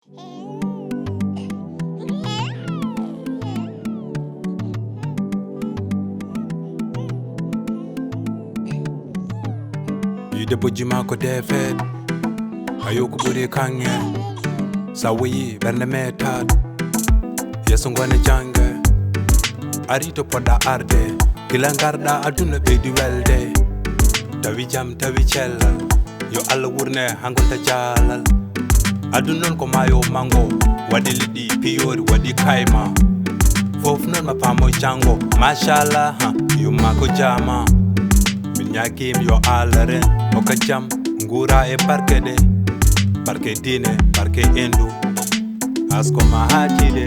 Yude bujima ko defet ayoku buri kange sawi berne metad yeso ngone jange arito poda arde kilangarda aduna bedi welde tawi jam tawi cellal yo alla wurne hangolta jalal adunon ko mayo mango wadi lidi piyori wadi kaima fof non ma pamo jango mashallah yo mako jama Nyakim yo alaren oka jam ngura e barke dine barke endu asko ma hajide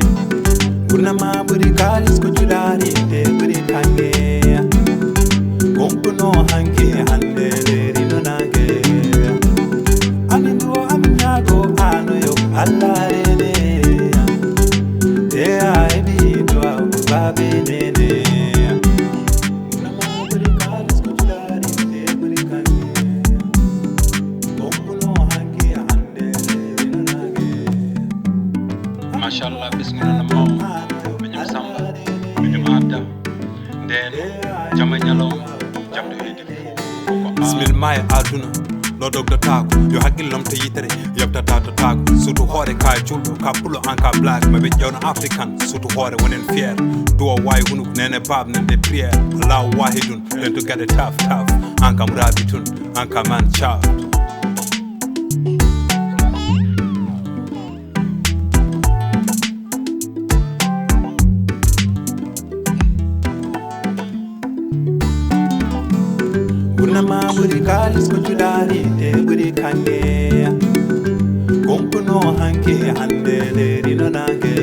gurna ma buri kalis ko judari de buri kange kompuno hanke hande rino nage amindo amnyago ano yo allarene de ai bi do babe nene Mashallah bismillah namo menyam samba menyam abda den jamanyalo jamde hedi bismillah may aduna no dogdo taako yo hakkilom to yitere yobta tato taako sutu hore ka juldo ka pulo an ka black mabe jawno african sutu hore wonen fier do way hunu nene bab nende prière allah wahidun den to get it tough an kam rabitun an kam man child Nama buri kalis ko judari de buri kange kompuno hanke hande de rino nage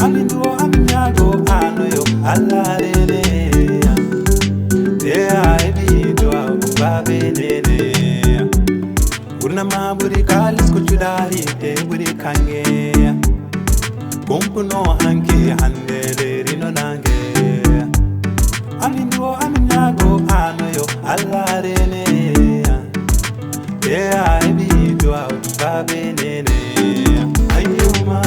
amindo amnyago ano yo allarene de ai bi do babe nene nama buri kalis ko judari de buri kange kompuno hanke hande de rino nage amindo amnyago ano yo allarene I be do babe nene ayuma